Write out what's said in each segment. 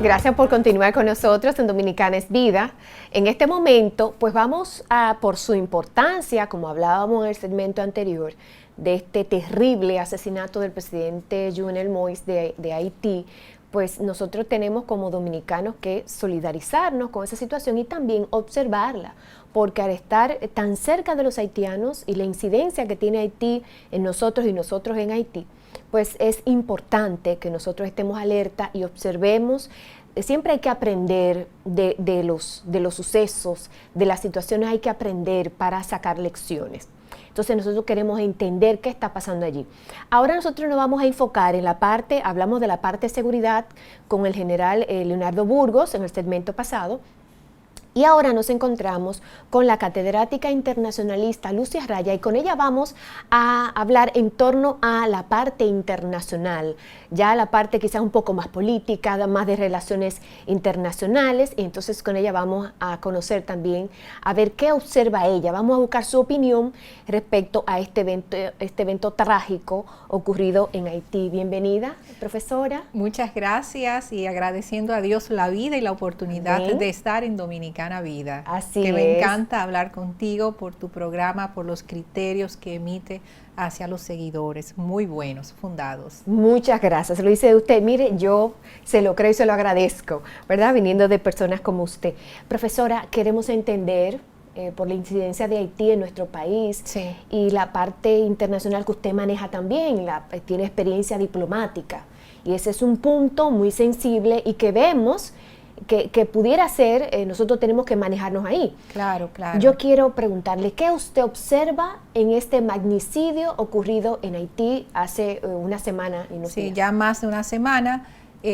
Gracias por continuar con nosotros en Dominicana es Vida. En este momento, pues vamos a, por su importancia, como hablábamos en el segmento anterior, de este terrible asesinato del presidente Jovenel Moïse de Haití, pues nosotros tenemos como dominicanos que solidarizarnos con esa situación y también observarla, porque al estar tan cerca de los haitianos y la incidencia que tiene Haití en nosotros y nosotros en Haití, pues es importante que nosotros estemos alerta y observemos. Siempre hay que aprender de los sucesos, de las situaciones, hay que aprender para sacar lecciones. Entonces nosotros queremos entender qué está pasando allí. Ahora nosotros nos vamos a enfocar en la parte, hablamos de la parte de seguridad con el general Leonardo Burgos en el segmento pasado. Y ahora nos encontramos con la catedrática internacionalista Lucia Raya y con ella vamos a hablar en torno a la parte internacional, ya la parte quizás un poco más política, más de relaciones internacionales, y entonces con ella vamos a conocer también, a ver qué observa ella, vamos a buscar su opinión respecto a este evento trágico ocurrido en Haití. Bienvenida, profesora. Muchas gracias y agradeciendo a Dios la vida y la oportunidad de estar en Dominicana Vida. Así que es. Me encanta hablar contigo por tu programa, por los criterios que emite hacia los seguidores, muy buenos, fundados. Muchas gracias, lo dice usted. Mire, yo se lo creo y se lo agradezco, ¿verdad? Viniendo de personas como usted. Profesora, queremos entender por la incidencia de Haití en nuestro país, sí, y la parte internacional que usted maneja también, tiene experiencia diplomática. Y ese es un punto muy sensible y que vemos que pudiera ser, nosotros tenemos que manejarnos ahí. Claro, claro. Yo quiero preguntarle, ¿qué usted observa en este magnicidio ocurrido en Haití hace una semana? Sí, ya más de una semana.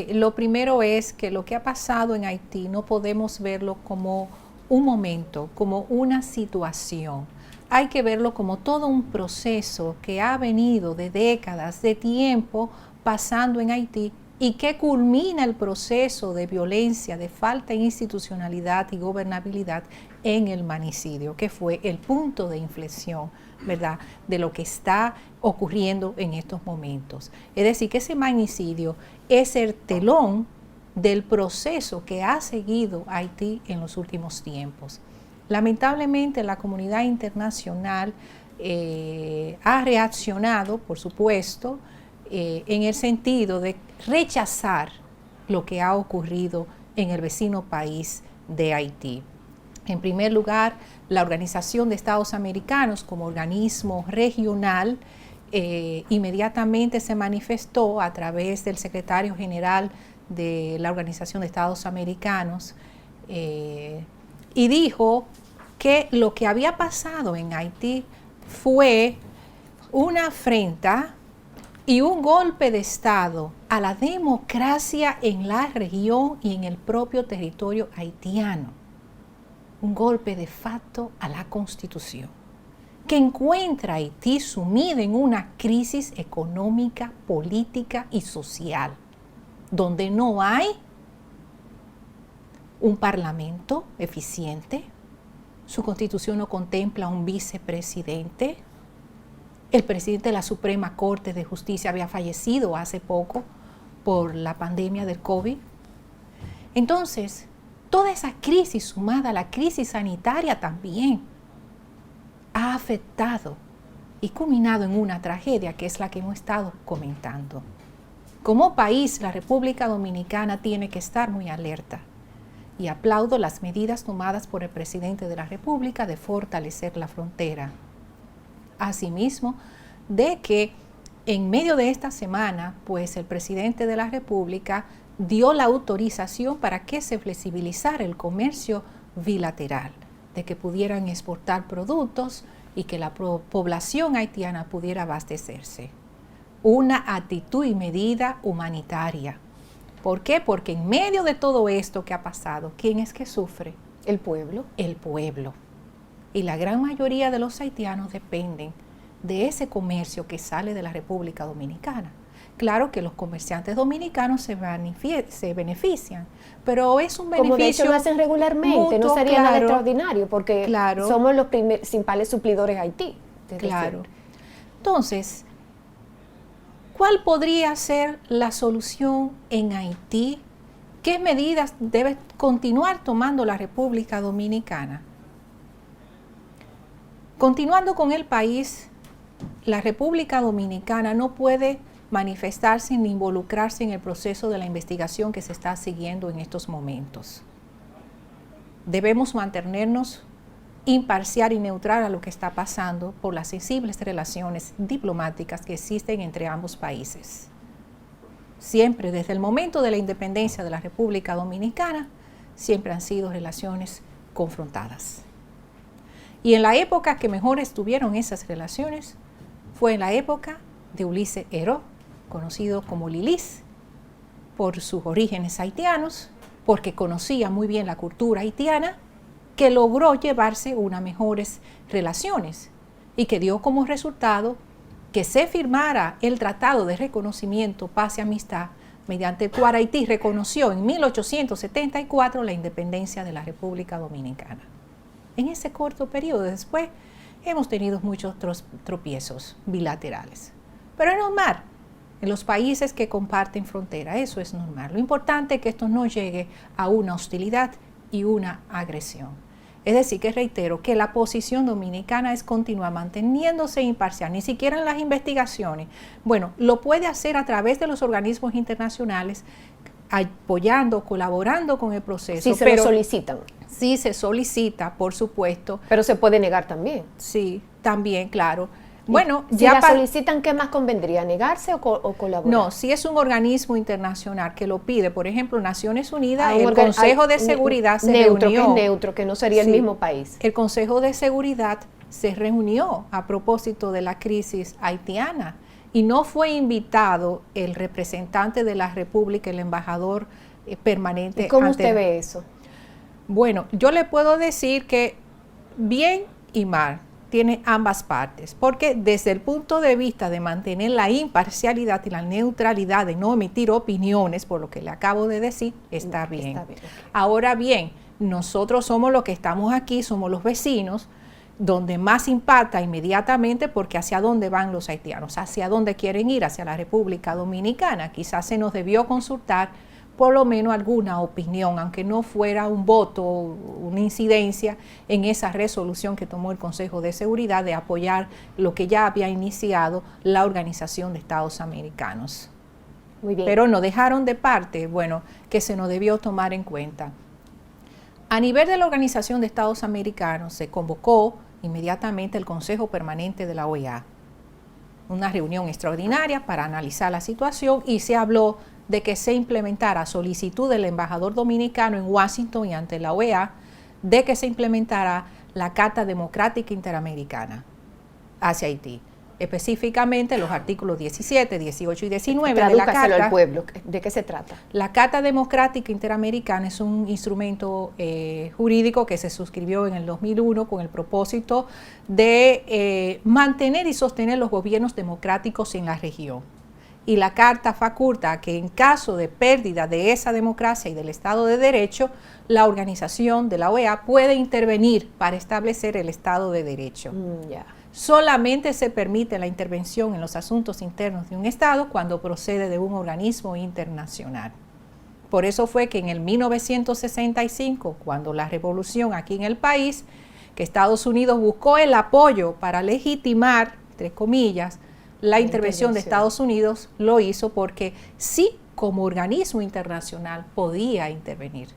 Lo primero es que lo que ha pasado en Haití no podemos verlo como un momento, como una situación. Hay que verlo como todo un proceso que ha venido de décadas, de tiempo, pasando en Haití, y que culmina el proceso de violencia, de falta de institucionalidad y gobernabilidad en el magnicidio, que fue el punto de inflexión, ¿verdad?, de lo que está ocurriendo en estos momentos. Es decir, que ese magnicidio es el telón del proceso que ha seguido Haití en los últimos tiempos. Lamentablemente, la comunidad internacional ha reaccionado, por supuesto, en el sentido de rechazar lo que ha ocurrido en el vecino país de Haití. En primer lugar, la Organización de Estados Americanos como organismo regional inmediatamente se manifestó a través del secretario general de la Organización de Estados Americanos y dijo que lo que había pasado en Haití fue una afrenta y un golpe de Estado a la democracia en la región y en el propio territorio haitiano. Un golpe de facto a la Constitución, que encuentra a Haití sumido en una crisis económica, política y social, donde no hay un parlamento eficiente, su Constitución no contempla un vicepresidente. El presidente de la Suprema Corte de Justicia había fallecido hace poco por la pandemia del COVID. Entonces, toda esa crisis sumada a la crisis sanitaria también ha afectado y culminado en una tragedia que es la que hemos estado comentando. Como país, la República Dominicana tiene que estar muy alerta y aplaudo las medidas tomadas por el presidente de la República de fortalecer la frontera. Asimismo, de que en medio de esta semana, pues el presidente de la República dio la autorización para que se flexibilizara el comercio bilateral, de que pudieran exportar productos y que la población haitiana pudiera abastecerse. Una actitud y medida humanitaria. ¿Por qué? Porque en medio de todo esto que ha pasado, ¿quién es que sufre? El pueblo. El pueblo. Y la gran mayoría de los haitianos dependen de ese comercio que sale de la República Dominicana. Claro que los comerciantes dominicanos se benefician, pero es un beneficio como de hecho lo hacen regularmente, mutuo, no sería nada extraordinario, porque somos los principales suplidores de Haití. Claro. Entonces, ¿cuál podría ser la solución en Haití ¿Qué medidas debe continuar tomando la República Dominicana? Continuando con el país, la República Dominicana no puede manifestarse ni involucrarse en el proceso de la investigación que se está siguiendo en estos momentos. Debemos mantenernos imparcial y neutral a lo que está pasando por las sensibles relaciones diplomáticas que existen entre ambos países. Siempre, desde el momento de la independencia de la República Dominicana, siempre han sido relaciones confrontadas. Y en la época que mejor estuvieron esas relaciones fue en la época de Ulises Heró, conocido como Lilis, por sus orígenes haitianos, porque conocía muy bien la cultura haitiana, que logró llevarse unas mejores relaciones y que dio como resultado que se firmara el Tratado de Reconocimiento, Paz y Amistad, mediante el cual Haití reconoció en 1874 la independencia de la República Dominicana. En ese corto periodo después hemos tenido muchos tropiezos bilaterales, pero es normal en los países que comparten frontera, eso es normal. Lo importante es que esto no llegue a una hostilidad y una agresión. Es decir, que reitero que la posición dominicana es continuar manteniéndose imparcial, ni siquiera en las investigaciones. Bueno, lo puede hacer a través de los organismos internacionales, apoyando, colaborando con el proceso. Sí, se lo solicitan. Sí, se solicita, por supuesto. Pero se puede negar también. Sí, también, claro. Bueno, si ya la solicitan, ¿qué más convendría? ¿Negarse o colaborar? No, si es un organismo internacional que lo pide, por ejemplo, Naciones Unidas, el Consejo de Seguridad se reunió. Que es neutro, que no sería el mismo país. El Consejo de Seguridad se reunió a propósito de la crisis haitiana y no fue invitado el representante de la República, el embajador permanente. ¿Y cómo usted ve eso? Bueno, yo le puedo decir que bien y mal tiene ambas partes, porque desde el punto de vista de mantener la imparcialidad y la neutralidad, de no emitir opiniones, por lo que le acabo de decir, está bien. Está bien, okay. Ahora bien, nosotros somos los que estamos aquí, somos los vecinos, donde más impacta inmediatamente, porque hacia dónde van los haitianos, hacia dónde quieren ir, hacia la República Dominicana. Quizás se nos debió consultar por lo menos alguna opinión, aunque no fuera un voto, una incidencia en esa resolución que tomó el Consejo de Seguridad de apoyar lo que ya había iniciado la Organización de Estados Americanos. Muy bien. Pero no dejaron de parte, bueno, que se nos debió tomar en cuenta. A nivel de la Organización de Estados Americanos se convocó inmediatamente el Consejo Permanente de la OEA, una reunión extraordinaria para analizar la situación, y se habló de que se implementara, a solicitud del embajador dominicano en Washington y ante la OEA, de que se implementara la Carta Democrática Interamericana hacia Haití. Específicamente los artículos 17, 18 y 19 de la Carta. Al pueblo, ¿de qué se trata? La Carta Democrática Interamericana es un instrumento jurídico que se suscribió en el 2001 con el propósito de mantener y sostener los gobiernos democráticos en la región. Y la Carta faculta que en caso de pérdida de esa democracia y del Estado de Derecho, la organización de la OEA puede intervenir para establecer el Estado de Derecho. Solamente se permite la intervención en los asuntos internos de un Estado cuando procede de un organismo internacional. Por eso fue que en el 1965, cuando la revolución aquí en el país, que Estados Unidos buscó el apoyo para legitimar, entre comillas, la intervención de Estados Unidos, lo hizo porque sí, como organismo internacional, podía intervenir.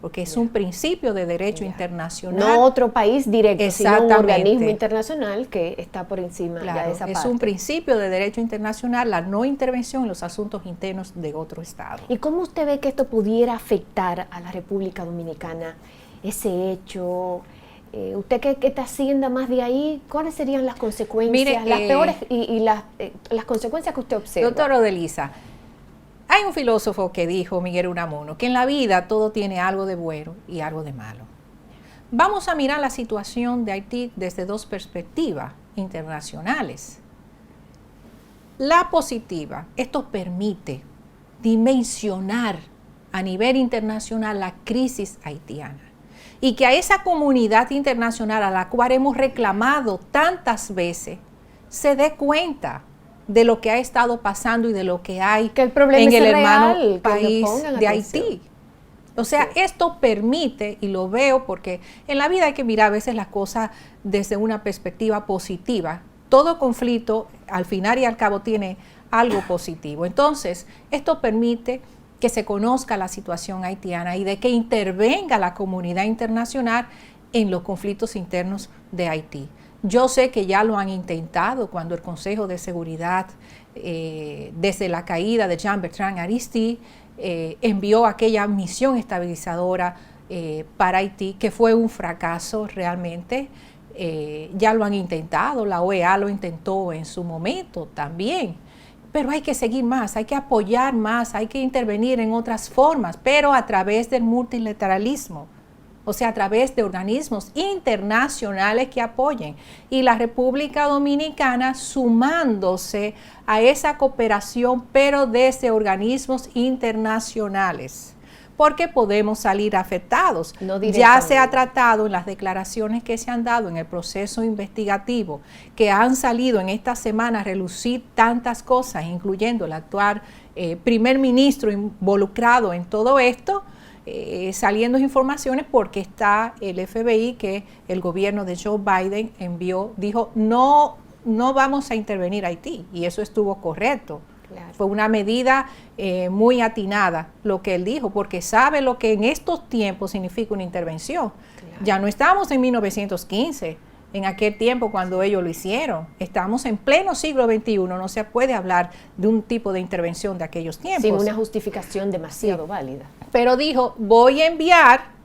Porque es un principio de derecho internacional. No otro país directo, sino un organismo internacional que está por encima de esa parte. Es un principio de derecho internacional la no intervención en los asuntos internos de otro Estado. ¿Y cómo usted ve que esto pudiera afectar a la República Dominicana, ese hecho? Usted que está haciendo más de ahí, ¿cuáles serían las consecuencias, mire, las peores y las consecuencias que usted observa? Doctora Odelisa, hay un filósofo que dijo, Miguel Unamuno, que en la vida todo tiene algo de bueno y algo de malo. Vamos a mirar la situación de Haití desde dos perspectivas internacionales. La positiva, esto permite dimensionar a nivel internacional la crisis haitiana. Y que a esa comunidad internacional a la cual hemos reclamado tantas veces se dé cuenta de lo que ha estado pasando y de lo que hay que el problema en es el real, hermano país de Haití. O sea, Sí. esto permite, y lo veo porque en la vida hay que mirar a veces las cosas desde una perspectiva positiva. Todo conflicto, al final y al cabo, tiene algo positivo. Entonces, esto permite que se conozca la situación haitiana y de que intervenga la comunidad internacional en los conflictos internos de Haití. Yo sé que ya lo han intentado cuando el Consejo de Seguridad, desde la caída de Jean-Bertrand Aristide, envió aquella misión estabilizadora para Haití, que fue un fracaso realmente. Ya lo han intentado, la OEA lo intentó en su momento también, pero hay que seguir más, hay que apoyar más, hay que intervenir en otras formas, pero a través del multilateralismo, o sea, a través de organismos internacionales que apoyen. Y la República Dominicana sumándose a esa cooperación, pero desde organismos internacionales, porque podemos salir afectados. No ya se ha tratado en las declaraciones que se han dado en el proceso investigativo, que han salido en esta semana a relucir tantas cosas, incluyendo el actual primer ministro involucrado en todo esto, saliendo informaciones porque está el FBI que el gobierno de Joe Biden envió, dijo no vamos a intervenir a Haití, y eso estuvo correcto. Claro. Fue una medida muy atinada lo que él dijo, porque sabe lo que en estos tiempos significa una intervención. Claro. Ya no estamos en 1915, en aquel tiempo cuando ellos lo hicieron. Estamos en pleno siglo XXI, no se puede hablar de un tipo de intervención de aquellos tiempos. Sin una justificación demasiado válida. Pero dijo, voy a enviar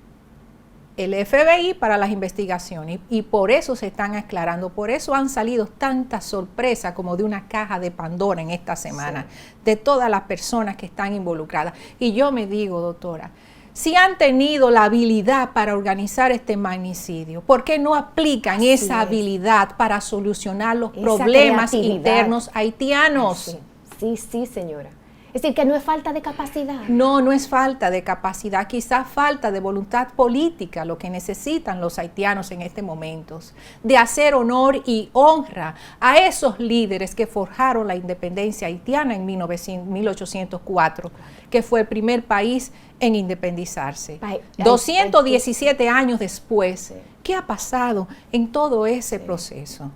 el FBI para las investigaciones, y por eso se están aclarando, por eso han salido tantas sorpresas como de una caja de Pandora en esta semana, de todas las personas que están involucradas. Y yo me digo, doctora, si han tenido la habilidad para organizar este magnicidio, ¿por qué no aplican esa habilidad para solucionar los problemas internos haitianos? Sí, señora. Es decir, que no es falta de capacidad. No es falta de capacidad, quizás falta de voluntad política, lo que necesitan los haitianos en este momento, de hacer honor y honra a esos líderes que forjaron la independencia haitiana en 1804, que fue el primer país en independizarse. 217 años después, ¿qué ha pasado en todo ese proceso?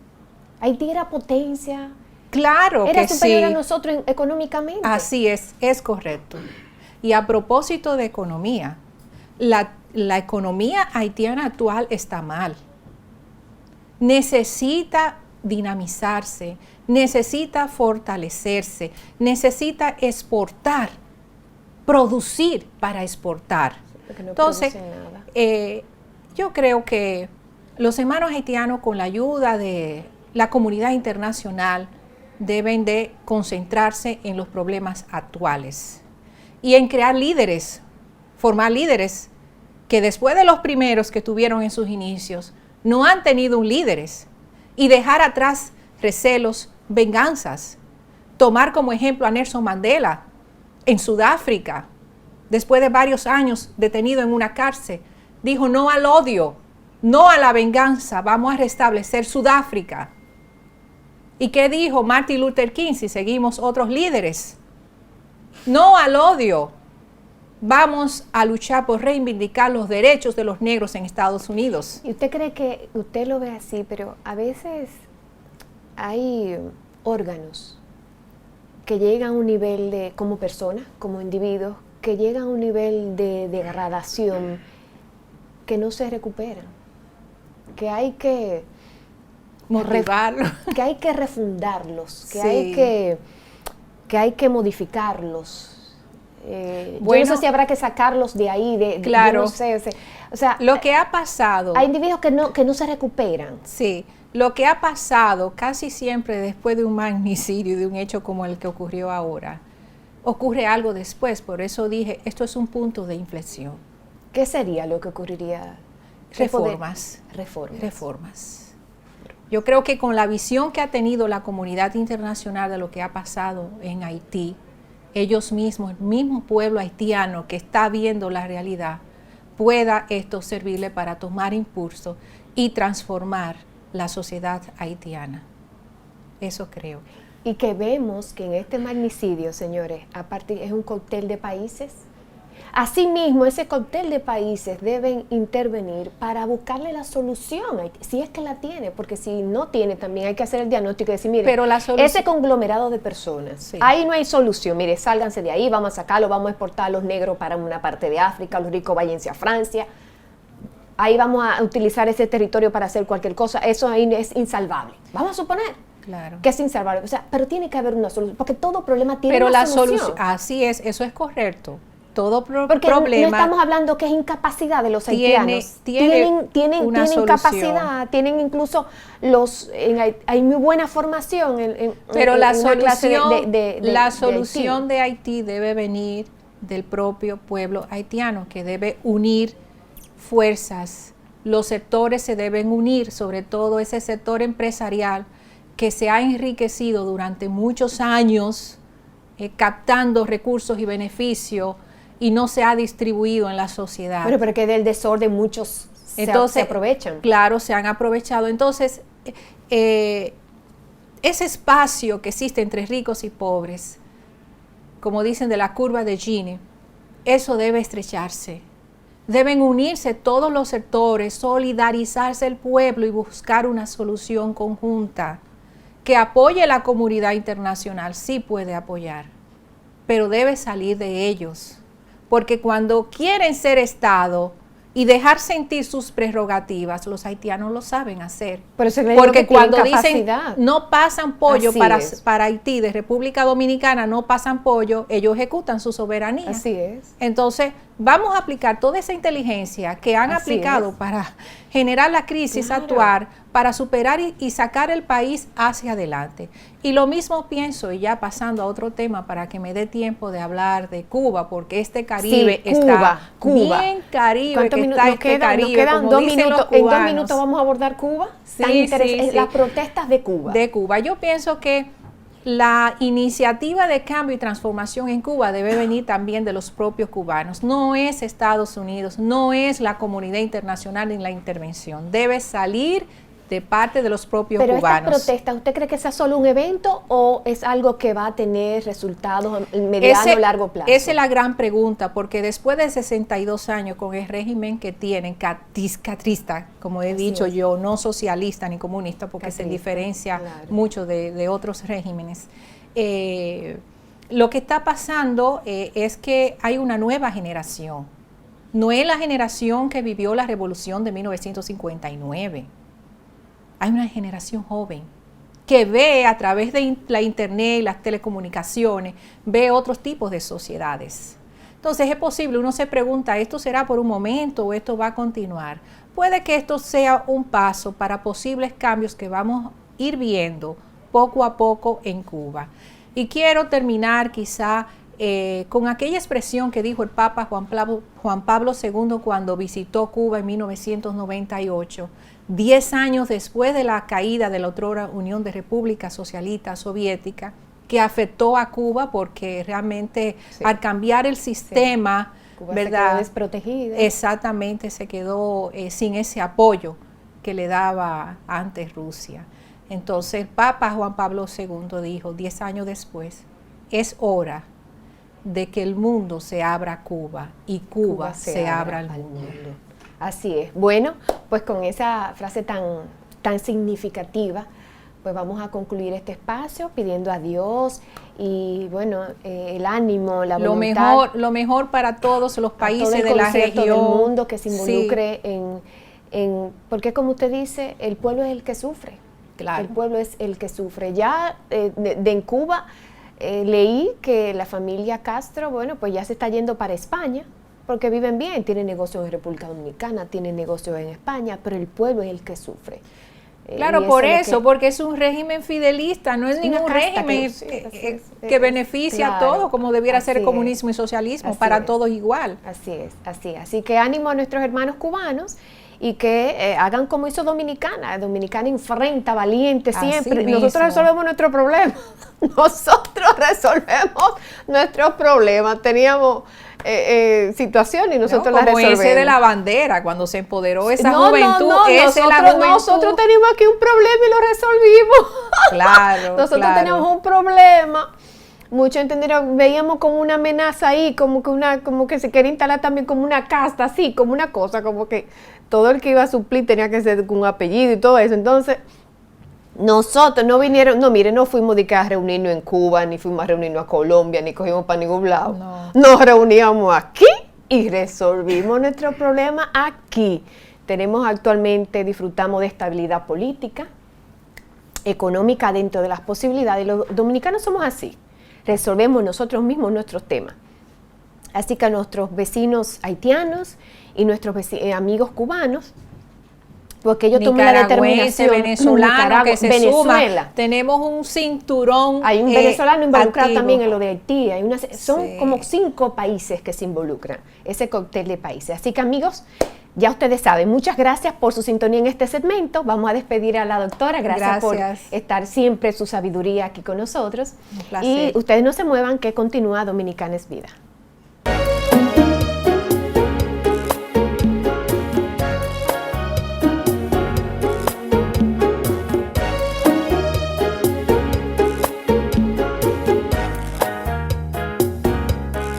Haití era potencia. Claro que sí. Era superior a nosotros económicamente. Así es correcto. Y a propósito de economía, la economía haitiana actual está mal. Necesita dinamizarse, necesita fortalecerse, necesita exportar, producir para exportar. No. Entonces, yo creo que los hermanos haitianos, con la ayuda de la comunidad internacional, deben de concentrarse en los problemas actuales y en crear líderes, formar líderes que después de los primeros que tuvieron en sus inicios no han tenido un líderes, y dejar atrás recelos, venganzas. Tomar como ejemplo a Nelson Mandela en Sudáfrica, después de varios años detenido en una cárcel, dijo no al odio, no a la venganza, vamos a restablecer Sudáfrica. ¿Y qué dijo Martin Luther King, si seguimos otros líderes? No al odio. Vamos a luchar por reivindicar los derechos de los negros en Estados Unidos. ¿Y usted cree que usted lo ve así, pero a veces hay órganos que llegan a un nivel de, como personas, como individuos, que llegan a un nivel de degradación que no se recuperan? Que hay que motivarlos, que hay que refundarlos, que sí. hay que modificarlos. Bueno, yo no sé si habrá que sacarlos de ahí, claro. Yo no sé, o sea, lo que ha pasado. Hay individuos que no se recuperan. Sí, lo que ha pasado casi siempre después de un magnicidio, de un hecho como el que ocurrió ahora, ocurre algo después. Por eso dije, esto es un punto de inflexión. ¿Qué sería lo que ocurriría? Reformas. Yo creo que con la visión que ha tenido la comunidad internacional de lo que ha pasado en Haití, ellos mismos, el mismo pueblo haitiano que está viendo la realidad, pueda esto servirle para tomar impulso y transformar la sociedad haitiana. Eso creo. Y que vemos que en este magnicidio, señores, aparte es un cóctel de países. Asimismo, ese cóctel de países deben intervenir para buscarle la solución, si es que la tiene, porque si no tiene, también hay que hacer el diagnóstico y decir, mire, pero ese conglomerado de personas, sí, ahí no hay solución, mire, sálganse de ahí, vamos a sacarlo, vamos a exportar a los negros para una parte de África, los ricos váyanse a Francia, ahí vamos a utilizar ese territorio para hacer cualquier cosa, eso ahí es insalvable, vamos a suponer. Claro. Que es insalvable, o sea, pero tiene que haber una solución, porque todo problema tiene pero una solución. Así es, eso es correcto. Todo porque problema. No estamos hablando que es incapacidad de los haitianos. Tienen capacidad, tienen incluso hay muy buena formación pero la solución de Haití debe venir del propio pueblo haitiano, que debe unir fuerzas. Los sectores se deben unir, sobre todo ese sector empresarial que se ha enriquecido durante muchos años captando recursos y beneficios y no se ha distribuido en la sociedad. Pero que del desorden muchos se aprovechan. Claro, se han aprovechado. Entonces, ese espacio que existe entre ricos y pobres, como dicen de la curva de Gini, eso debe estrecharse. Deben unirse todos los sectores, solidarizarse el pueblo y buscar una solución conjunta que apoye la comunidad internacional. Sí puede apoyar, pero debe salir de ellos. Porque cuando quieren ser Estado y dejar sentir sus prerrogativas, los haitianos lo saben hacer. Porque cuando dicen no pasan pollo para Haití, de República Dominicana no pasan pollo, ellos ejecutan su soberanía. Así es. Entonces, vamos a aplicar toda esa inteligencia que han aplicado para generar la crisis actual, para superar y sacar el país hacia adelante. Y lo mismo pienso, y ya pasando a otro tema para que me dé tiempo de hablar de Cuba, porque este Caribe está bien Caribe, que está este Caribe, nos quedan como 2 dicen minutos. los cubanos. En 2 minutos vamos a abordar Cuba. Sí, las protestas de Cuba. De Cuba. Yo pienso que la iniciativa de cambio y transformación en Cuba debe venir también de los propios cubanos. No es Estados Unidos, no es la comunidad internacional en la intervención. Debe salir de parte de los propios cubanos. Pero estas protestas, ¿usted cree que sea solo un evento o es algo que va a tener resultados a mediano o largo plazo? Esa es la gran pregunta, porque después de 62 años con el régimen que tienen, castrista, como he dicho yo, no socialista ni comunista, porque se diferencia mucho de otros regímenes, lo que está pasando es que hay una nueva generación. No es la generación que vivió la revolución de 1959. Hay una generación joven que ve a través de la internet y las telecomunicaciones, ve otros tipos de sociedades. Entonces es posible, uno se pregunta, ¿esto será por un momento o esto va a continuar? Puede que esto sea un paso para posibles cambios que vamos a ir viendo poco a poco en Cuba. Y quiero terminar quizá con aquella expresión que dijo el Papa Juan Pablo II cuando visitó Cuba en 1998, 10 años después de la caída de la otrora Unión de Repúblicas Socialistas Soviéticas, que afectó a Cuba porque realmente al cambiar el sistema, Cuba ¿verdad? Se quedó desprotegida. Exactamente, se quedó sin ese apoyo que le daba antes Rusia. Entonces el Papa Juan Pablo II dijo, 10 años después, es hora de que el mundo se abra a Cuba y Cuba se abra al mundo. Así es. Bueno, pues con esa frase tan significativa, pues vamos a concluir este espacio pidiendo a Dios y bueno, el ánimo, la voluntad. Lo mejor para todos los países de la región. Del mundo que se involucre porque como usted dice, el pueblo es el que sufre. Claro. El pueblo es el que sufre. Ya en Cuba leí que la familia Castro, bueno, pues ya se está yendo para España, porque viven bien, tienen negocios en República Dominicana, tienen negocios en España, pero el pueblo es el que sufre. Claro, por eso, porque es un régimen fidelista, no es ningún régimen que beneficia a todos, como debiera ser el comunismo y socialismo, para todos igual. Así es, así es. Así que ánimo a nuestros hermanos cubanos y que hagan como hizo Dominicana. Dominicana enfrenta, valiente siempre. Nosotros resolvemos nuestro problema. Nosotros resolvemos nuestros problemas. Teníamos situaciones y nosotros no, las como resolvemos. ese de la bandera, cuando se empoderó esa juventud, nosotros teníamos aquí un problema y lo resolvimos. Claro, Nosotros teníamos un problema. Muchos entendieron, veíamos como una amenaza ahí, como que se quería instalar también como una casta, así, como una cosa, como que todo el que iba a suplir tenía que ser con un apellido y todo eso. Entonces, nosotros no vinieron, no, mire, no fuimos de que a reunirnos en Cuba, ni fuimos a reunirnos a Colombia, ni cogimos para ningún lado. No. Nos reuníamos aquí y resolvimos nuestro problema aquí. Tenemos actualmente, disfrutamos de estabilidad política, económica dentro de las posibilidades. Los dominicanos somos así. Resolvemos nosotros mismos nuestros temas. Así que a nuestros vecinos haitianos y nuestros amigos cubanos, porque ellos toman la determinación, venezolano que se Venezuela. Tenemos un cinturón. Hay un venezolano involucrado activo. también en lo de Haití. Son Sí. como 5 países que se involucran, ese cóctel de países. Así que amigos, ya ustedes saben, muchas gracias por su sintonía en este segmento. Vamos a despedir a la doctora. Gracias por estar siempre, su sabiduría aquí con nosotros. Un placer. Y ustedes no se muevan, que continúa Dominicana es Vida.